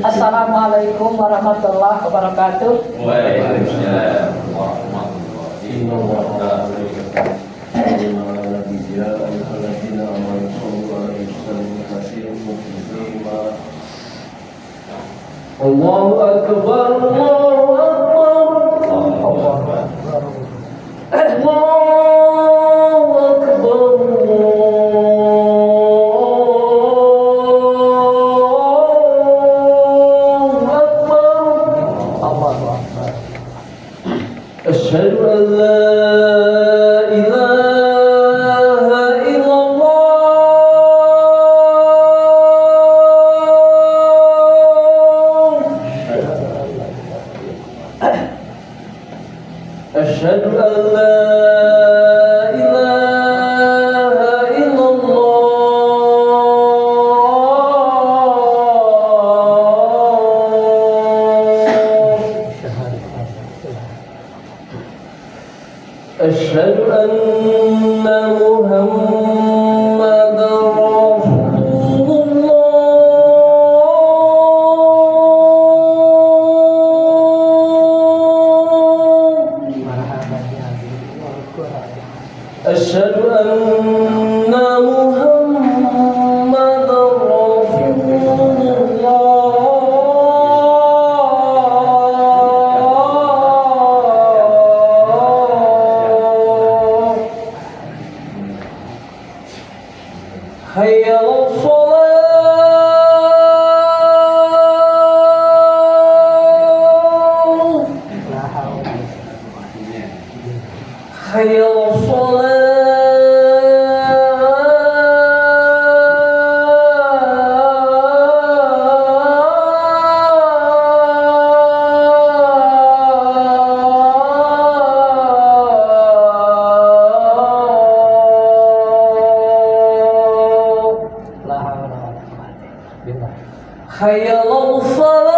Assalamualaikum warahmatullahi wabarakatuh. Waalaikumsalam warahmatullahi wabarakatuh. Allahu akbar, Allahu akbar, Allahu akbar, Allahu akbar, Allahu akbar. Asyhadu an la أشهد أن لا إله إلا الله أشهد أن محمدا رسول أشهد أن محمدا رسول الله حي على الصلاة حي على الصلاة حي على الصلاة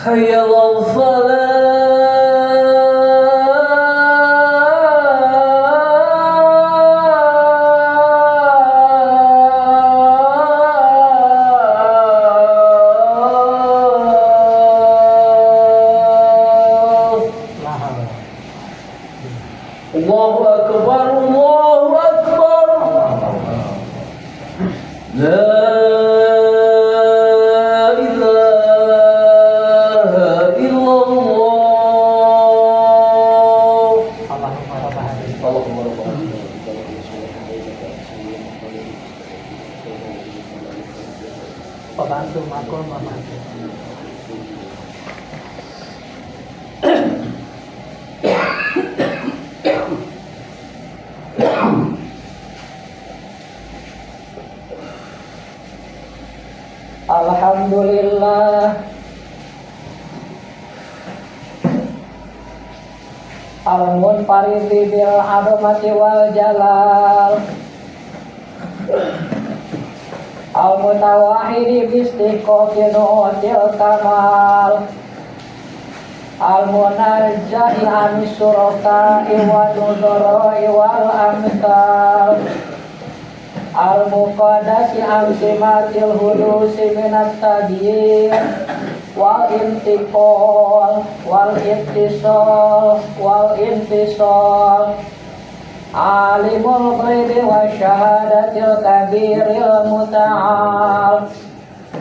حي على Allahu akbar, Allahu akbar. La ilaha illallah. Allahumma rabbana Pembantu makul membantu. Alhamdulillah Al-Munfaridi bil azamati wal jalal Al-Mutawahidi bistiqoqi nu'til kamal Al-Munajjahi anis suraka'i wa nudhara'i wal amthal Al-Muqaddasi amsimatil hudusi minat tadiyir wal intiqal wal ittisal wal intisal Alimul ghaibi wa syahadatil kabiril muta'al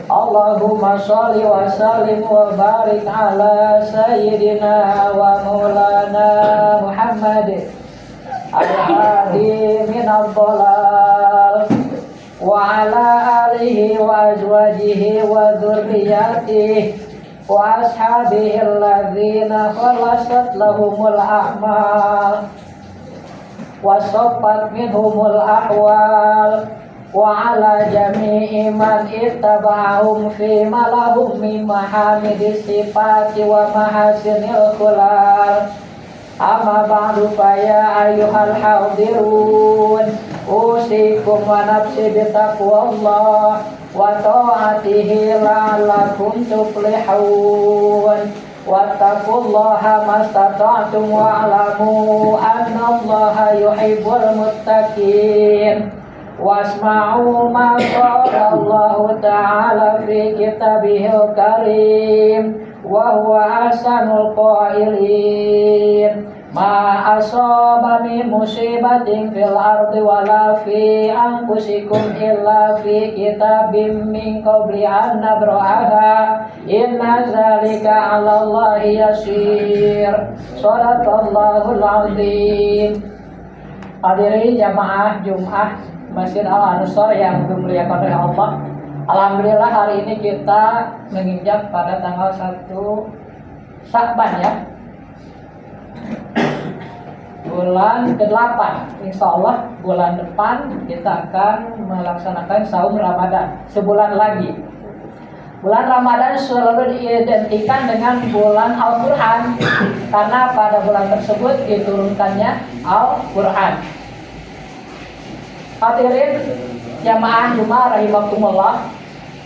Allahumma sholli wa sallim wa barik ala sayyidina wa maulana Muhammad al-hadi minad dhalal wa ala alihi wa azwajihi wa dhurriyyatihi wa ashabihi alladhina khalasat lahumul a'mal wa saffat minhumul ahwal wa ala jami'i man ittaba'ahum fi ma lahum min mahamidis sifati wa mahasinil khulal Amma ba'du fa ya ayyuhal hadirun usikum wa nafsi bitaqwallah wa ta'atihi la'allakum tuflihun wattaqullaha mastata'tum wa'lamu annallaha yuhibbul muttaqin wasma'u ma qala Allah ta'ala fi kitabihil karim wa huwa ahsanul qailin ma asaba min musibatin fil ardi wala fi anfusikum illa fi kitabim min qabli an nabra'aha inna zalika 'ala Allahi yasir. Shadaqallahul azim. Hadirin jamaah Jumat Masjid Al-Ansor yang dimuliakan oleh Allah. Alhamdulillah hari ini kita menginjak pada tanggal 1 Sya'ban ya, bulan ke-8. Insya Allah bulan depan kita akan melaksanakan saum Ramadan sebulan lagi. Bulan Ramadan selalu diidentikan dengan bulan Al-Quran karena pada bulan tersebut diturunkannya Al-Quran. Hadirin jamaah Jumat rahimakumullah,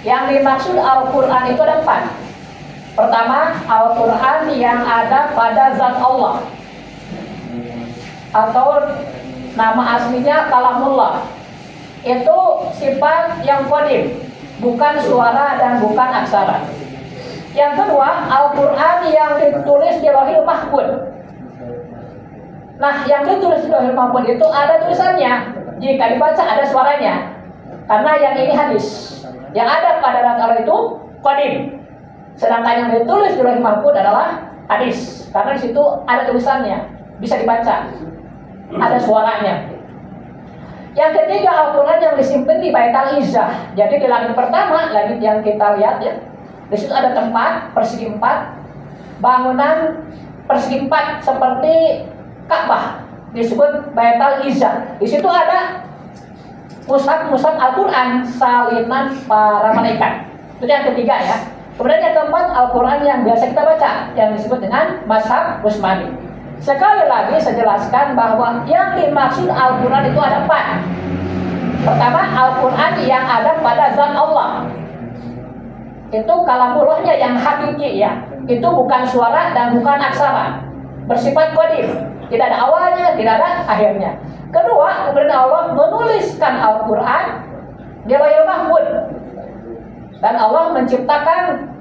yang dimaksud Al-Quran itu ada 4. Pertama, Al-Quran yang ada pada zat Allah atau nama aslinya kalamullah. Itu sifat yang qadim, bukan suara dan bukan aksara. Yang kedua, Al-Quran yang ditulis di Lauhil Mahfuz. Nah, yang ditulis di Lauhil Mahfuz itu ada tulisannya. Jika dibaca ada suaranya. Karena yang ini hadis. Yang ada pada zat Allah itu qadim. Sedangkan yang ditulis di Lauhil Mahfuz adalah hadis. Karena di situ ada tulisannya, bisa dibaca. Ada suaranya. Yang ketiga, Al-Quran yang disimpan di Baitul Izzah. Jadi di langit pertama, langit yang kita lihat ya, di situ ada tempat persegi 4, bangunan persegi 4 seperti Ka'bah, disebut Baitul Izzah. Di situ ada mushaf Al-Quran salinan para malaikat. Itu yang ketiga ya. Kemudian yang keempat, Al-Quran yang biasa kita baca, yang disebut dengan Mashaf Utsmani. Sekali lagi saya jelaskan bahwa yang dimaksud Al-Quran itu ada 4. Pertama, Al-Quran yang ada pada zat Allah. Itu kalamullahnya yang hakiki ya. Itu bukan suara dan bukan aksara. Bersifat qadim. Tidak ada awalnya, tidak ada akhirnya. Kedua, kemudian Allah menuliskan Al-Quran di Lauhil Mahfuz. Dan Allah menciptakan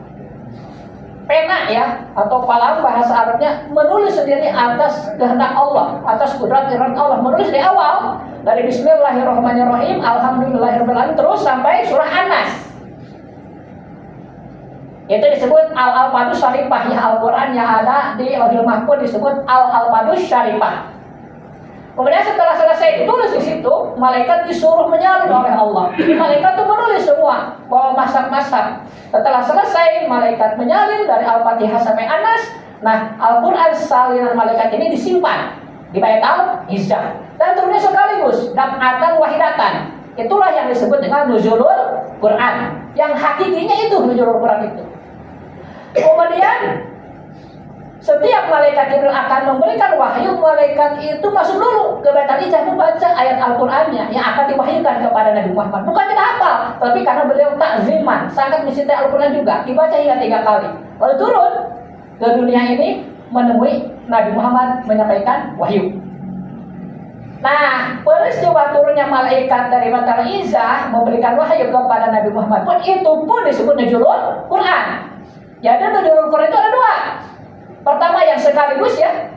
pena ya, atau kalam bahasa Arabnya, menulis sendiri atas kehendak Allah, atas kudrat Allah, menulis di awal dari Bismillahirrahmanirrahim, Alhamdulillahirrahmanirrahim terus sampai surah An-Nas. Itu disebut Al-Alfadus Syarifah ya, Al-Quran yang ada di Lauhil Mahfuz disebut Al-Alfadus Syarifah. Kemudian setelah selesai ditulis di situ, malaikat disuruh menyalin oleh Allah. Malaikat itu menulis semua, bawa masak-masak. Setelah selesai, malaikat menyalin dari Al-Fatihah sampai An-Nas. Nah, Al-Quran salinan malaikat ini disimpan di Baitul Izzah. Dan turunnya sekaligus, daf'atan wahidatan. Itulah yang disebut dengan nuzulul Quran. Yang hakikinya itu nuzulul Quran itu. Kemudian setiap malaikat Jibril akan memberikan wahyu, malaikat itu masuk dulu ke Baitul Izzah membaca ayat Al-Qur'annya yang akan diwahyukan kepada Nabi Muhammad. Bukan tidak hafal, tapi karena beliau takziman, sangat mencintai Al-Qur'an juga, dibaca hingga 3 kali. Lalu turun ke dunia ini menemui Nabi Muhammad menyampaikan wahyu. Nah, peristiwa turunnya malaikat dari Baitul Izzah memberikan wahyu kepada Nabi Muhammad pun itu pun disebut nuzulul Quran. Jadi nuzulul Quran itu ada 2. Pertama yang sekaligus ya,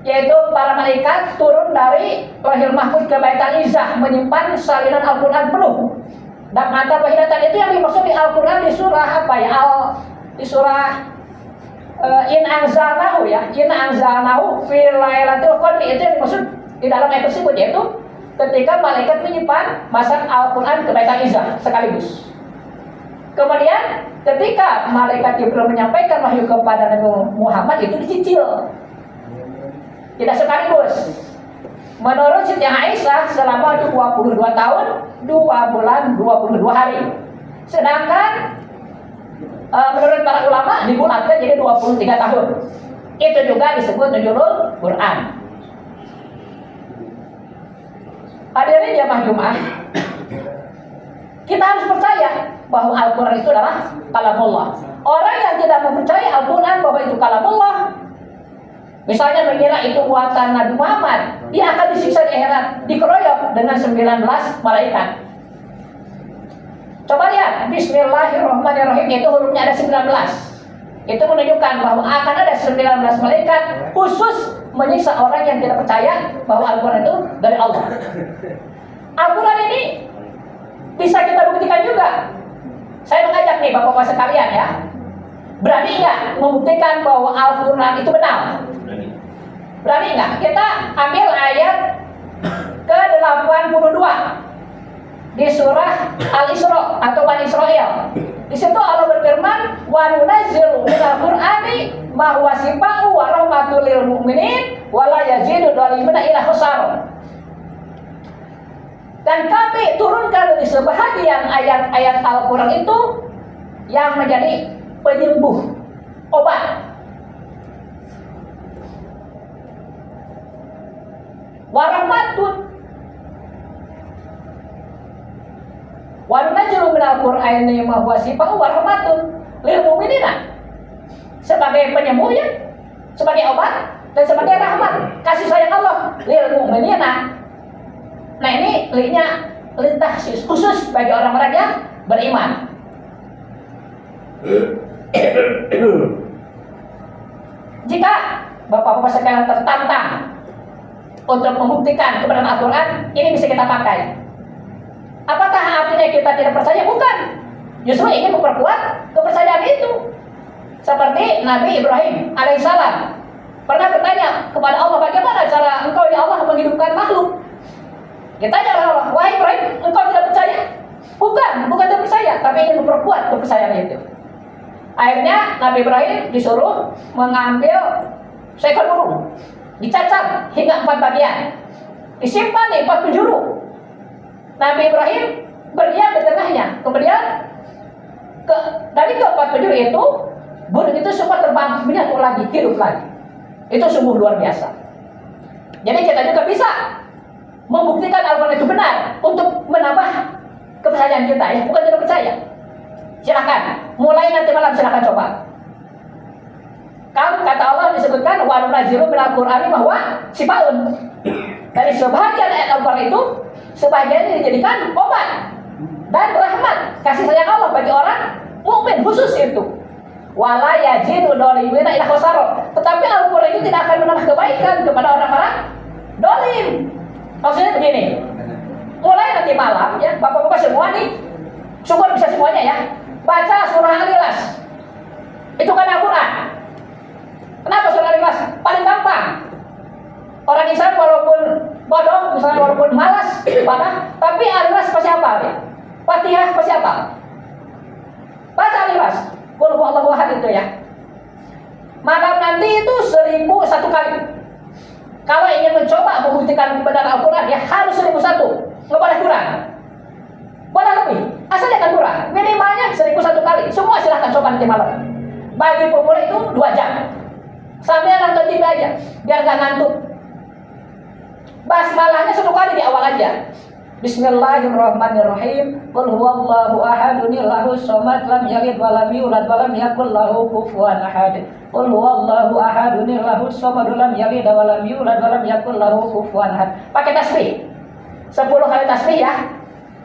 yaitu para malaikat turun dari Lauhil Mahfuz ke Baitul Izzah menyimpan salinan Al-Quran penuh. Dan mata wahidatan itu yang dimaksud di Al-Quran di surah apa ya? Di surah In Anzalnahu ya, In Anzalnahu fi Lailatul Qadri, itu yang dimaksud di dalam ayat tersebut, yaitu ketika malaikat menyimpan masak Al-Quran ke Baitul Izzah sekaligus. Kemudian ketika malaikat Jibril menyampaikan wahyu kepada Nabi Muhammad itu dicicil, tidak sekaligus. Menurut Siti Aisyah selama 22 tahun 2 bulan 22 hari. Sedangkan menurut para ulama dibulatkan jadi 23 tahun. Itu juga disebut nuzulul Quran. Hadirin jamaah Jumat, kita harus percaya bahwa Al-Quran itu adalah kalamullah. Orang yang tidak mempercayai Al-Quran bahwa itu kalamullah, misalnya mengira itu buatan Nabi Muhammad, dia akan disiksa di akhirat, dikeroyok dengan 19 malaikat. Coba lihat, Bismillahirrahmanirrahim, itu hurufnya ada 19. Itu menunjukkan bahwa akan ada 19 malaikat khusus menyiksa orang yang tidak percaya bahwa Al-Quran itu dari Allah. Al-Quran ini bisa kita buktikan juga. Saya mengajak nih bapak-bapak sekalian ya, berani nggak membuktikan bahwa Al-Quran itu benar? Berani nggak? Kita ambil ayat ke-82 di surah Al-Isra atau Bani Israel. Di situ Allah berfirman, "Wa nunazzilu minal Qur'ani ma huwa shifaa'un wa rahmatul lil mu'minin wa la yazidu dhalimina illa khusara." Dan kami turunkan dari sebahagian ayat-ayat Al-Quran itu yang menjadi penyembuh, obat. Warahmatun wa nunazzilu minal Qur'ani ma huwa shifaa'un wa rahmatun lil mu'minina, sebagai penyembuhnya, sebagai obat, dan sebagai rahmat kasih sayang Allah lil mu'minina. Nah ini linknya lintas khusus bagi orang-orang yang beriman. Jika bapak-bapak sekalian tertantang untuk membuktikan kebenaran Al-Quran, ini bisa kita pakai. Apakah artinya kita tidak percaya? Bukan. Justru ingin memperkuat kepercayaan itu. Seperti Nabi Ibrahim alaihissalam pernah bertanya kepada Allah, bagaimana cara engkau ya Allah menghidupkan makhluk? Ditanya oleh Allah, wahai Ibrahim, engkau tidak percaya? Bukan tidak percaya, tapi ingin memperkuat kepercayaan itu. Akhirnya Nabi Ibrahim disuruh mengambil seekor burung, dicacat hingga 4 bagian, disimpan di 4 penjuru. Nabi Ibrahim berdiam di tengahnya. Kemudian dari keempat penjuru itu, burung itu semua terbang, menyatu lagi, hidup lagi. Itu sungguh luar biasa. Jadi kita juga bisa membuktikan Al-Quran itu benar untuk menambah kepercayaan kita ya, bukan tidak percaya. Silakan, mulai nanti malam silakan coba. Kan kata Allah disebutkan wa nunazzilu minal Qur'ani ma huwa shifaa'un. Dari sebahagian ayat Al-Quran itu, sebagian dijadikan obat dan rahmat kasih sayang Allah bagi orang mukmin khusus itu. Wala yazidu dhalimina illa khusara. Tetapi Al-Quran itu tidak akan menambah kebaikan kepada orang-orang dolim. Maksudnya begini, mulai nanti malam ya, bapak-bapak semua nih, syukur bisa semuanya ya, baca surah Al-Ikhlas. Itu kan Al-Quran. Kenapa surah Al-Ikhlas? Paling gampang. Orang Islam walaupun bodoh, misalnya walaupun malas ibadah, tapi Al-Ikhlas pasti hafal ya. Fatihah pasti hafal. Baca Al-Ikhlas, qul huwallahu ahad itu ya. Malam nanti itu 1001 kali. Kalau ingin mencoba membuktikan kebenaran Al-Quran, ya harus 1001, nggak boleh kurang, boleh lebih, asal jangan kurang. Minimalnya 1001 kali. Semua silahkan coba nanti malam. Bagi pemula itu 2 jam, sambil nonton TV aja, biar nggak ngantuk. Basmalahnya 1 kali di awal aja. Bismillahirrahmanirrahim. Qul huwallahu ahadun lahus samad lam yalid wa lam yulad wa lam yakul lahu kufuwan ahad. Qul huwallahu ahadun lahus samad lam yalid wa lam yulad wa lam yakul lahu kufuwan ahad. Pakai tasbih. 10 kali tasbih ya.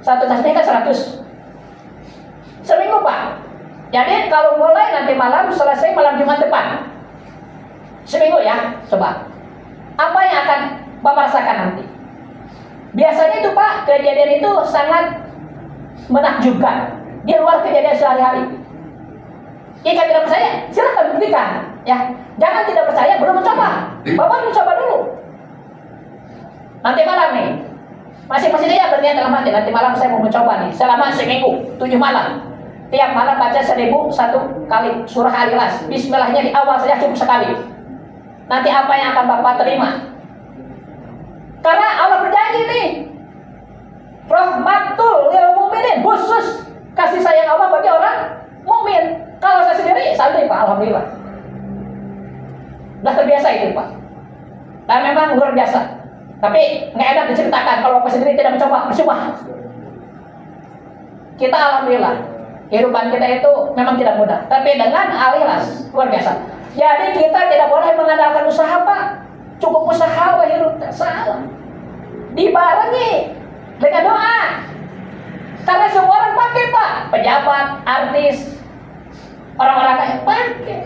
1 tasbih kan 100. Seminggu Pak. Jadi kalau mulai nanti malam selesai malam Jumat depan. Seminggu ya, coba. Apa yang akan Bapak rasakan nanti? Biasanya itu Pak, kejadian itu sangat menakjubkan di luar kejadian sehari-hari. Jika tidak percaya, silahkan buktikan ya. Jangan tidak percaya belum mencoba. Bapak mencoba dulu. Nanti malam nih, masing-masing dia berniat dalam hati, nanti malam saya mau mencoba nih selama seminggu, 7 malam. Tiap malam baca 1001 kali surah Al-Ikhlas. Bismillahnya di awal saja cukup sekali. Nanti apa yang akan Bapak terima? Karena Allah berjanji nih, rahmatul lil mu'minin, khusus kasih sayang Allah bagi orang mukmin. Kalau saya sendiri santri Pak, alhamdulillah. Udah yang luar biasa. Tapi nggak enak diceritakan kalau Bapak sendiri tidak mencoba, percuma. Kita alhamdulillah, kehidupan kita itu memang tidak mudah, tapi dengan al-ikhlas luar biasa. Jadi kita tidak boleh mengandalkan usaha Pak. Cukup usaha wa hirup salah. Dibarengi dengan doa. Karena semua orang pakai Pak, pejabat, artis, orang-orang kaya pakai.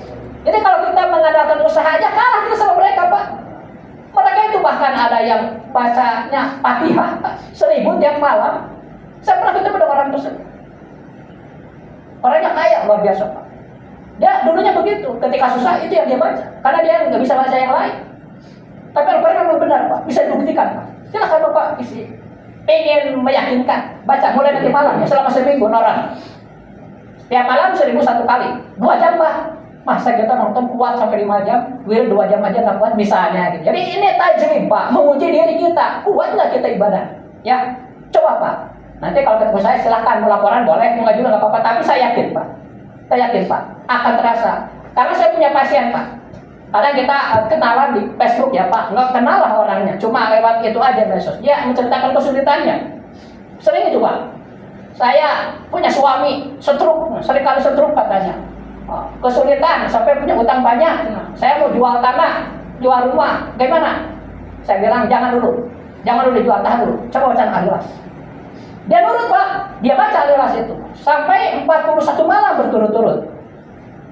Jadi kalau kita mengandalkan usaha aja kalah kita sama mereka Pak. Mereka itu bahkan ada yang bacanya Fatihah 1000 tiap malam. Saya pernah ketemu dengan orang tersebut. Orangnya kaya luar biasa Pak. Dia dulunya begitu, ketika susah itu yang dia baca, karena dia nggak bisa baca yang lain. Tapi Al-Quran memang benar Pak, bisa dibuktikan Pak. Silakan Bapak isi. Pengen meyakinkan, baca mulai nanti malam ya, selama seminggu orang. Tiap malam 1001 kali, 2 jam Pak. Masa kita nonton kuat sampai 5 jam, 2 jam aja nggak kuat misalnya. Gitu. Jadi ini tajrib Pak, menguji diri kita, kuat nggak kita ibadah? Ya, coba Pak. Nanti kalau ketemu saya silahkan mau laporan boleh, mau nggak juga nggak apa-apa. Tapi saya yakin Pak, akan terasa. Karena saya punya pasien Pak. Kadang kita kenalan di Facebook ya Pak, nggak kenal lah orangnya, cuma lewat itu aja medsos. Dia menceritakan kesulitannya. Sering itu Pak. Saya punya suami stroke, seringkali stroke katanya. Kesulitan sampai punya utang banyak. Saya mau jual tanah, jual rumah, gimana? Saya bilang jangan dulu dijual, tahan dulu. Coba baca al-ikhlas. Dia nurut Pak, dia baca al-ikhlas itu sampai 41 malam berturut-turut.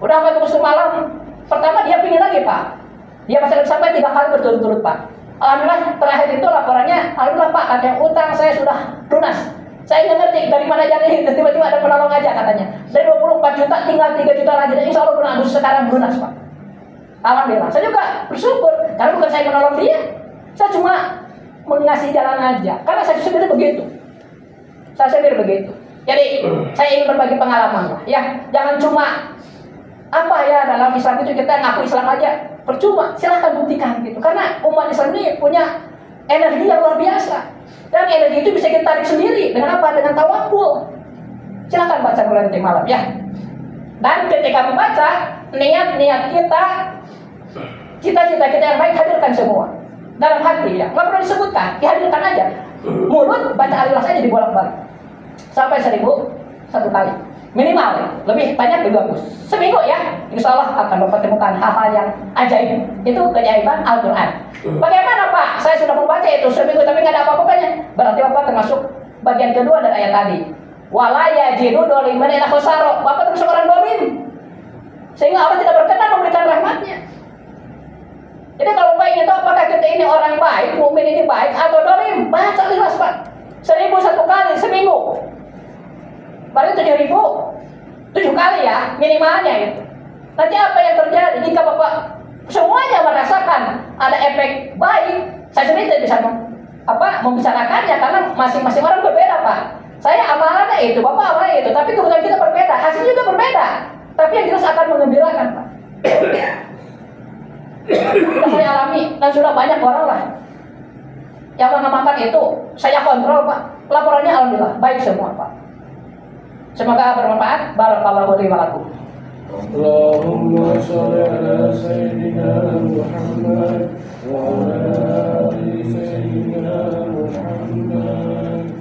Udah 41 malam, pertama dia pingin lagi Pak. Dia baca sampai 3 kali berturut-turut Pak. Alhamdulillah terakhir itu laporannya, alhamdulillah Pak, katanya utang saya sudah lunas. Saya nggak ngerti dari mana jadi, tiba-tiba ada penolong aja katanya. Dari 24 juta tinggal 3 juta lagi, dan insya Allah bulan Agustus sekarang lunas Pak. Alhamdulillah, saya juga bersyukur, karena bukan saya menolong dia, saya cuma mengasih jalan aja, karena saya sendiri begitu. Jadi saya ingin berbagi pengalaman lah, ya jangan cuma apa ya dalam Islam itu kita ngaku Islam aja, percuma. Silahkan buktikan gitu, karena umat Islam ini punya energi yang luar biasa. Dan energi itu bisa kita tarik sendiri dengan apa? Dengan tawakul. Silakan baca mulai nanti malam ya. Dan ketika membaca, niat kita, cita-cita kita yang baik hadirkan semua dalam hati ya. Nggak perlu disebutkan, dihadirkan aja. Mulut baca al-ikhlas aja dibolak-balik sampai 1001 kali minimal ya. Lebih banyak lebih bagus. Seminggu ya, insya Allah akan mempertemukan hal-hal yang ajaib. Itu keajaiban Al-Quran. Bagaimana Pak? Saya sudah membaca itu seminggu tapi nggak ada apa-apanya. Berarti Bapak termasuk bagian kedua dari ayat tadi. Wala yajidu doliman ila khosaro. Bapak termasuk orang dolim, sehingga Allah tidak berkenan memberikan rahmatnya. Jadi kalau Bapak ingin tahu apakah kita ini orang baik, mukmin ini baik atau dolim, baca al-ikhlas Pak. 1001 kali seminggu. Berarti 7 kali ya minimalnya itu. Nanti apa yang terjadi jika Bapak semuanya merasakan ada efek baik? Saya sendiri tidak bisa membicarakannya karena masing-masing orang berbeda Pak. Saya amalannya itu, Bapak amalannya itu, tapi kebutuhan kita berbeda, hasilnya juga berbeda. Tapi yang jelas akan mengembirakan Pak. Sudah saya alami dan sudah banyak orang lah yang mengamalkan itu. Saya kontrol Pak, laporannya alhamdulillah baik semua Pak. Semoga bermanfaat. Barakallahu li wa lakum. Allahumma shalli ala sayyidina Muhammad wa ala ali sayyidina Muhammad.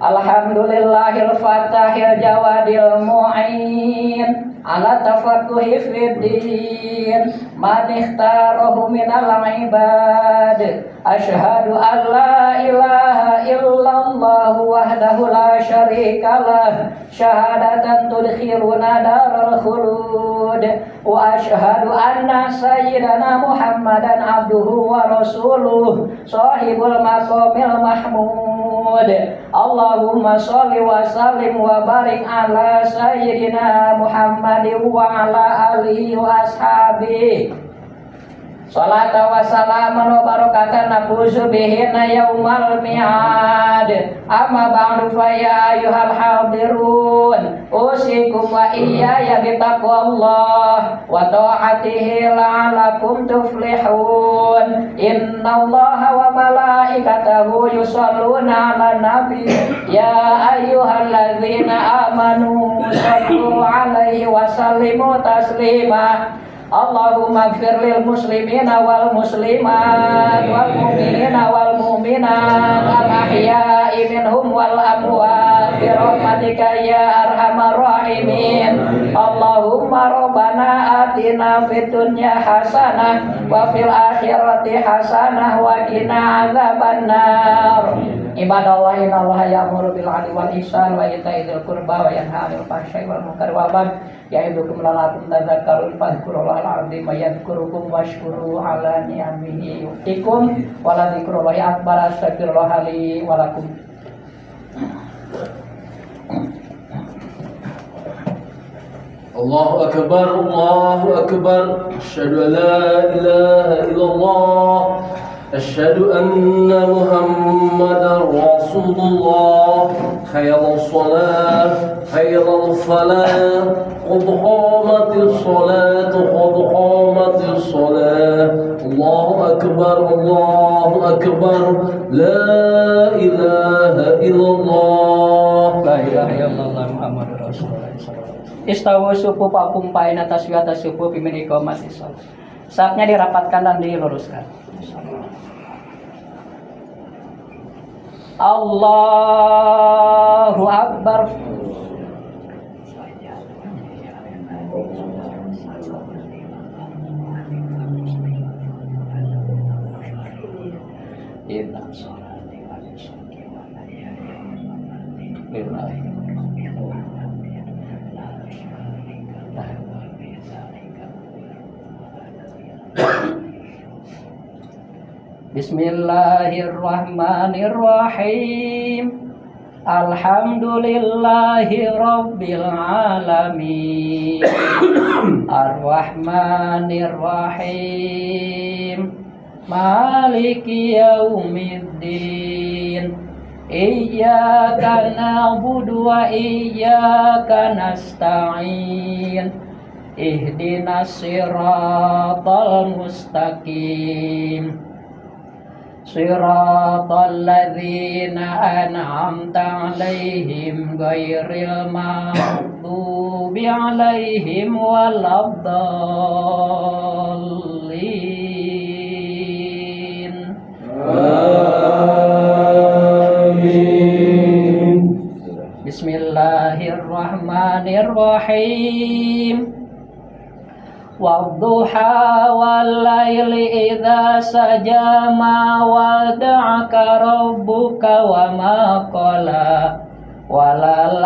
Alhamdulillahil fatahil jawadil mu'in ala tafaqquhi fid din man ikhtarahu minal ibad. Asyhadu an la ilaha illallah wahdahu la syarikalah syahadatan tudkhiluna daral khulud wa asyhadu anna sayyidana Muhammadan abduhu wa rasuluh sahibul maqamil mahmud. Allahumma sholli wa sallim wa barik ala sayyidina Muhammadin wa ala alihi wa ashabihi. Salata wa salaman wa barakatan nafuzu bihinna yaumal mi'ad. Amma ba'du fa ya ayyuhal hadirun, usikum wa iyaya bitaqwallah wa ta'atihi la'alakum tuflihun. Innallaha wa malaikatahu yusholluna 'alan nabi ya ayyuhalladzina amanu shallu 'alaihi wa sallimu taslima. Allahumma ighfir lil muslimina wal muslimat wal mu'minina wal mu'minat al ahya'i minhum wal amwat bi rahmatika ya arhamar rahimin. Allahumma rabbana atina fid dunya hasanah wa fil akhirati hasanah wa qina adzabannar. Ibadallah innallaha ya'muru bil 'adli wal ihsan wa ita'i dzil qurba wa yanha 'anil fahsya'i wal munkari wal baghi ya'idukum la'allakum tadhakkarun fadhkurullahal 'azim yadhkurukum washkuru 'ala ni'amihi yu'tikum wa la dzikrullahi akbar. Astaghfirullah li wa lakum. Allahu akbar, Allahu akbar. Asyhadu an la ilaha illallah. Asyhadu anna Muhammadar Rasulullah. Hayyalus shalah, hayyalul falah. Qad qamatis shalah, qad qamatis shalah. Allahu akbar, Allahu akbar. La ilaha illallah. La ilaha illallah Muhammadur Rasulullah. Istawu sufu pakum paina taswiyata sufu bimini qomat isal. Saatnya dirapatkan dan diluruskan. Allahu Akbar. Bismillahirrahmanirrahim. Alhamdulillahi rabbil alamin. Ar-Rahmanir-Rahim. Maliki yaumiddin. Iyyaka na'budu wa iyyaka nasta'in. Ihdinas siratal mustaqim. Siratal ladzina an'amta 'alaihim ghairil maghdubi 'alaihim waladdallin. Amin. Bismillahirrahmanirrahim. Wadduha wal laili idza saja ma wada'aka rabbuka wa ma qala walal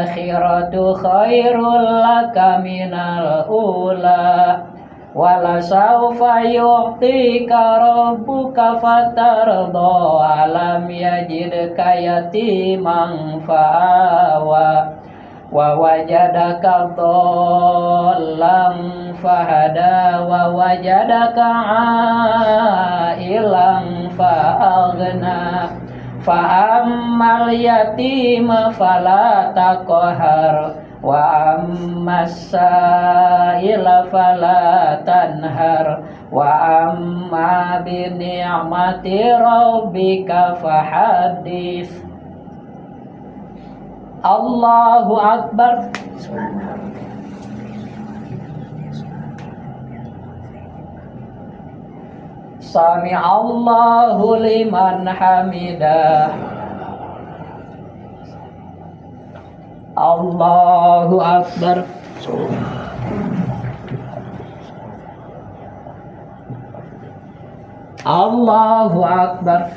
akhiratu khairul laka minal ula wala sawfa yu'tika rabbuka fatarda alam yajidka yatiman fa'awa wa wajadaka dhallan fahada wa wajadaka ailan fa'aghna fa ammal yatima fala taqhar wa ammas sa'ila fala tanhar wa amma bi ni'mati rabbika fahaddits. Allahu Akbar. Sami Allahu liman hamidah. Allahu Akbar. Allahu Akbar.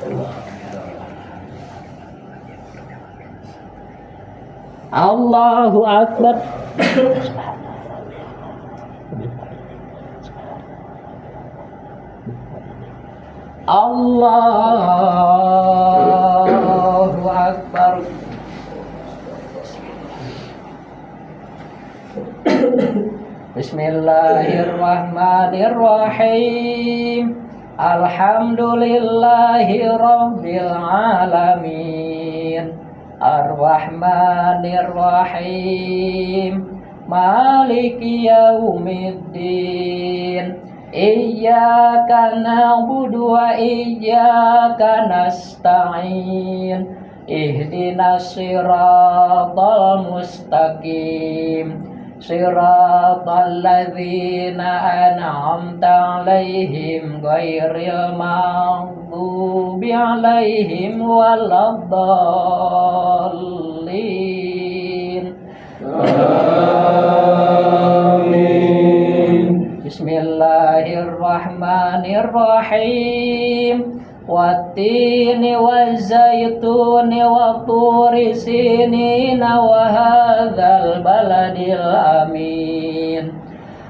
Allahu Akbar. Allahu Akbar. Bismillahirrahmanirrahim. Alhamdulillahi rabbil alamin. Ar-Rahmanir-Rahim. Maliki yaumiddin. Iyyaka na'budu wa iyyaka nasta'in. Ihdinas siratal mustaqim. Siratal ladzina an'amta 'alaihim ghairil maghdubi 'alaihim waladdallin. Amin. Bismillahirrahmanirrahim. Wattini wazzaituni watturi sinina wa hadzal baladil amin.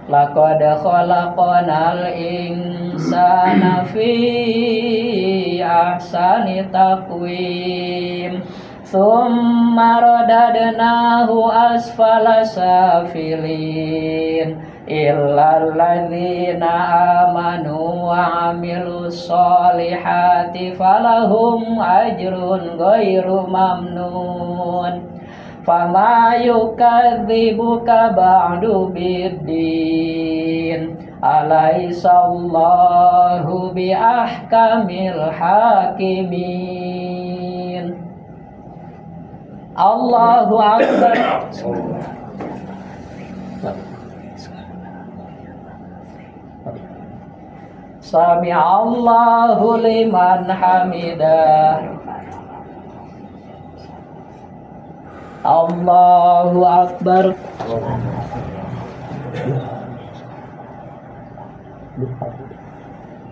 Laqad khalaqnal insana fi ahsani taqwim. Tsumma radadnahu asfala safilin. Illal ladzina amanu wa 'amilus solihati falahum ajrun ghairu mamnun. Fama yukadzibuka ba'du biddin. Alaisallahu bi ahkamil hakimin. Allahu akbar. Sami Allahu liman hamidah. Allahu akbar.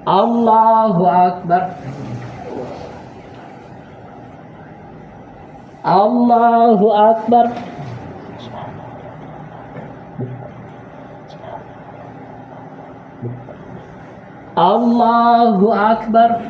Allahu akbar. Allahu akbar. Allahu akbar.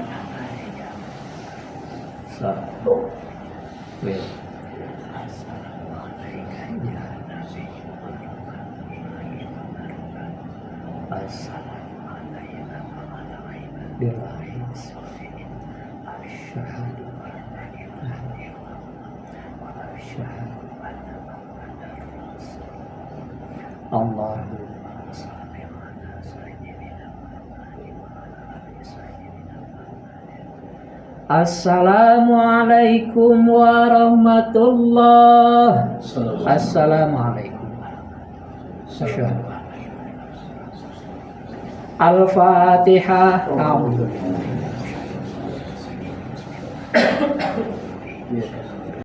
Assalamualaikum warahmatullah. Assalamualaikum. Al-Fatihah.